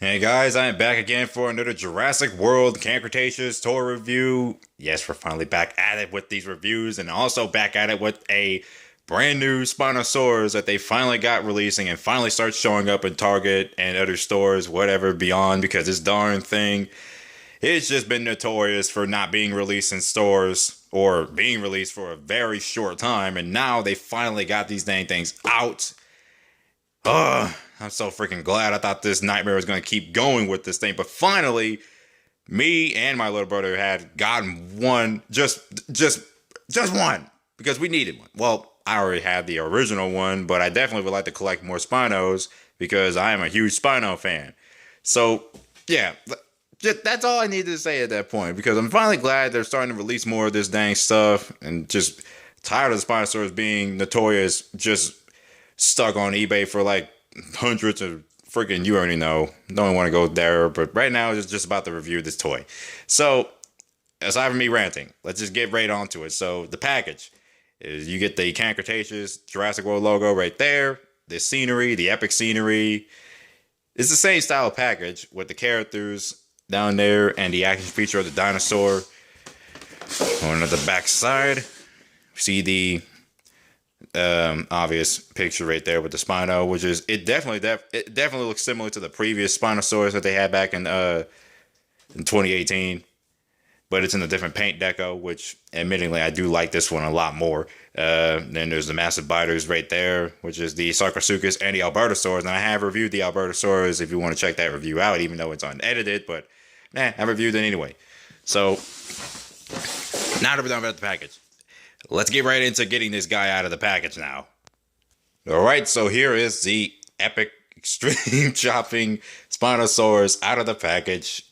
Hey guys, I am back again for another Jurassic World Camp Cretaceous tour review. Yes, we're finally back at it with these reviews and also back at it with a brand new Spinosaurus that they finally got releasing and finally starts showing up in Target and other stores, whatever beyond, because this darn thing, it's just been notorious for not being released in stores or being released for a very short time, and now they finally got these dang things out. Ugh, I'm so freaking glad. I thought this nightmare was going to keep going with this thing, but finally, me and my little brother had gotten one, just one, because we needed one. Well, I already had the original one, but I definitely would like to collect more Spinos because I am a huge Spino fan. So, yeah, that's all I needed to say at that point because I'm finally glad they're starting to release more of this dang stuff and just tired of the Spinosaurus being notorious, just stuck on eBay for like hundreds of freaking, you already know. Don't want to go there, but right now it's just about to review this toy. So, aside from me ranting, let's just get right onto it. So, the package is you get the Camp Cretaceous Jurassic World logo right there, the scenery, the epic scenery. It's the same style package with the characters down there and the action feature of the dinosaur. On the back side, see the obvious picture right there with the Spino, which is it definitely looks similar to the previous Spinosaurus that they had back in 2018, but it's in a different paint deco, which admittingly I do like this one a lot more. Then there's the massive biters right there, which is the Sarcosuchus and the Albertosaurus, and I have reviewed the Albertosaurus if you want to check that review out, even though it's unedited, but I reviewed it anyway. So now that we're done with the package, let's get right into getting this guy out of the package now. Alright, so here is the epic extreme chopping Spinosaurus out of the package.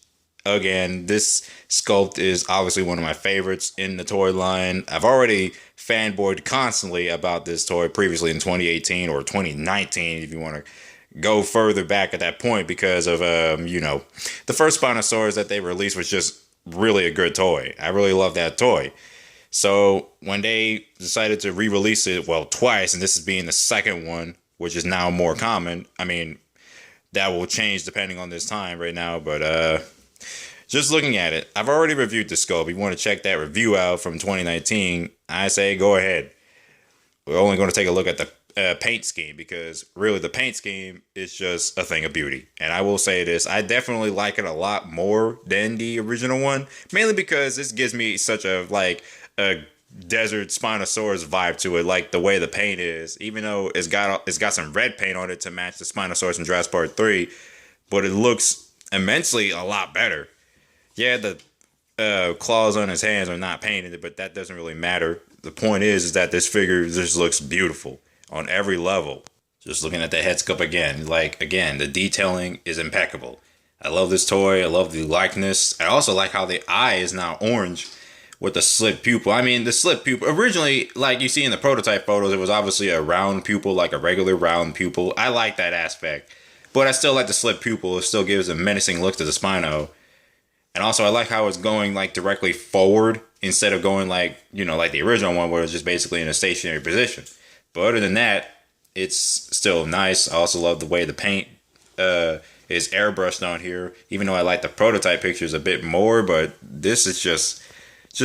Again, this sculpt is obviously one of my favorites in the toy line. I've already fanboyed constantly about this toy previously in 2018 or 2019 if you want to go further back at that point because of, the first Spinosaurus that they released was just really a good toy. I really love that toy. So when they decided to re-release it, well, twice, and this is being the second one, which is now more common. I mean, that will change depending on this time right now, but just looking at it, I've already reviewed the sculpt. If you want to check that review out from 2019, I say go ahead. We're only going to take a look at the paint scheme because really the paint scheme is just a thing of beauty. And I will say this, I definitely like it a lot more than the original one, mainly because this gives me such a desert Spinosaurus vibe to it, like the way the paint is, even though it's got some red paint on it to match the Spinosaurus in Jurassic Park 3, but it looks immensely a lot better. Yeah, the claws on his hands are not painted, but that doesn't really matter. The point is that this figure just looks beautiful on every level. Just looking at the head sculpt again, again, the detailing is impeccable. I love this toy. I love the likeness. I also like how the eye is now orange with the slit pupil. I mean, the slit pupil, originally, like you see in the prototype photos, it was obviously a round pupil, like a regular round pupil. I like that aspect, but I still like the slit pupil. It still gives a menacing look to the Spino. And also, I like how it's going like directly forward instead of going like the original one where it's just basically in a stationary position. But other than that, it's still nice. I also love the way the paint is airbrushed on here, even though I like the prototype pictures a bit more, but this is just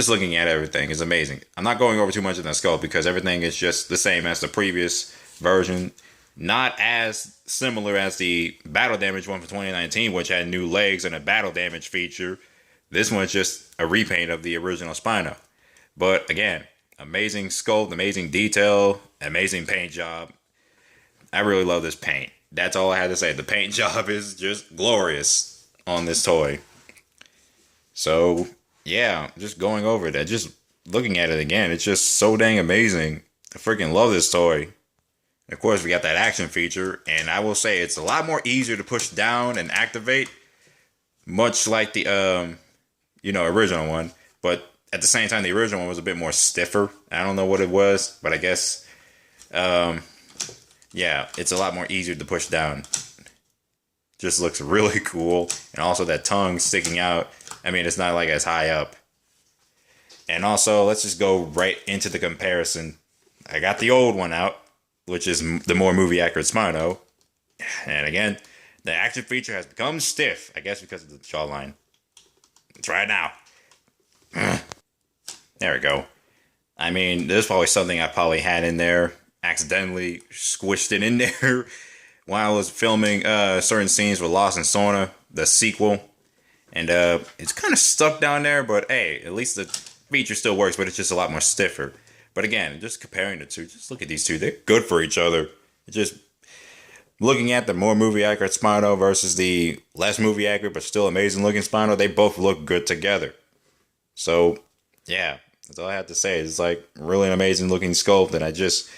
looking at everything is amazing. I'm not going over too much in the sculpt because everything is just the same as the previous version. Not as similar as the battle damage one from 2019, which had new legs and a battle damage feature. This one's just a repaint of the original Spino. But again, amazing sculpt, amazing detail, amazing paint job. I really love this paint. That's all I had to say. The paint job is just glorious on this toy. So yeah, just going over that, just looking at it again, it's just so dang amazing. I freaking love this toy. Of course, we got that action feature, and I will say it's a lot more easier to push down and activate, much like the original one. But at the same time, the original one was a bit more stiffer. I don't know what it was, but I guess, it's a lot more easier to push down. Just looks really cool, and also that tongue sticking out. I mean, it's not like as high up. And also, let's just go right into the comparison. I got the old one out, which is the more movie accurate Spino. And again, The action feature has become stiff. I guess because of the jawline. Try it now. There we go. I mean, there's probably something I probably had in there. Accidentally squished it in there while I was filming certain scenes with Lost in Sauna, the sequel. And it's kind of stuck down there, but hey, at least the feature still works, but it's just a lot more stiffer. But again, just comparing the two, just look at these two. They're good for each other. It's just looking at the more movie accurate Spino versus the less movie accurate but still amazing looking Spino, they both look good together. So, yeah, that's all I have to say. It's like really an amazing looking sculpt, and I just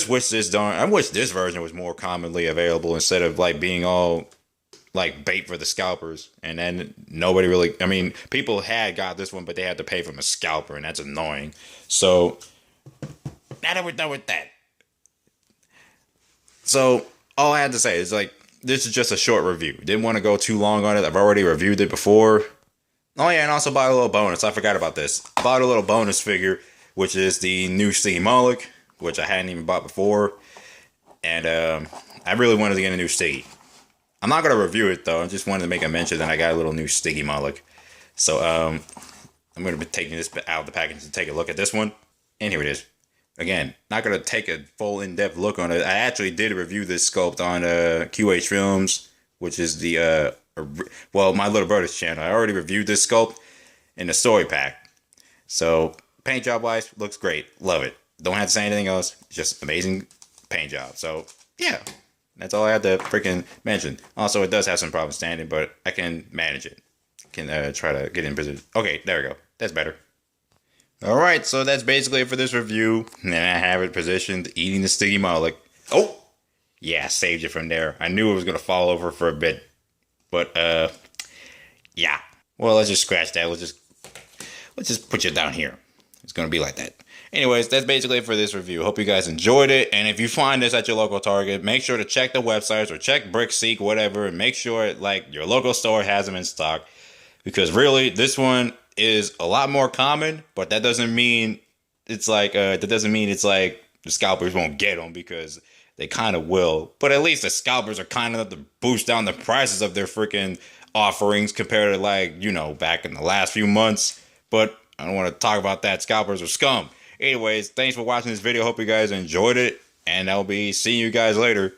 wish I wish this version was more commonly available instead of like being all like bait for the scalpers. And then nobody really, I mean, people had got this one, but they had to pay from a scalper, and that's annoying. So now that we're done with that. So all I had to say is like, this is just a short review. Didn't want to go too long on it. I've already reviewed it before. Oh yeah, and also bought a little bonus. I forgot about this. Bought a little bonus figure, which is the new Stiggy Moloch, which I hadn't even bought before. And I really wanted to get a new Stiggy. I'm not going to review it, though. I just wanted to make a mention that I got a little new Stiggy Moloch. So I'm going to be taking this out of the package to take a look at this one. And here it is. Again, not going to take a full in-depth look on it. I actually did review this sculpt on QH Films, which is the, My Little Brother's channel. I already reviewed this sculpt in the story pack. So paint job wise, looks great. Love it. Don't have to say anything else. Just amazing paint job. So yeah, that's all I had to freaking mention. Also, it does have some problems standing, but I can manage it. Can try to get in position. Okay, there we go. That's better. All right, so that's basically it for this review. And I have it positioned, eating the Stiggy Moloch. Oh, yeah, saved it from there. I knew it was gonna fall over for a bit, but yeah. Well, let's just scratch that. Let's just put you down here. It's gonna be like that. Anyways, that's basically it for this review. Hope you guys enjoyed it. And if you find this at your local Target, make sure to check the websites or check BrickSeek, whatever, and make sure like your local store has them in stock. Because really, this one is a lot more common, but that doesn't mean it's like the scalpers won't get them, because they kind of will. But at least the scalpers are kind enough to boost down the prices of their freaking offerings compared to like, back in the last few months. But I don't want to talk about that. Scalpers are scum. Anyways, thanks for watching this video. Hope you guys enjoyed it, and I'll be seeing you guys later.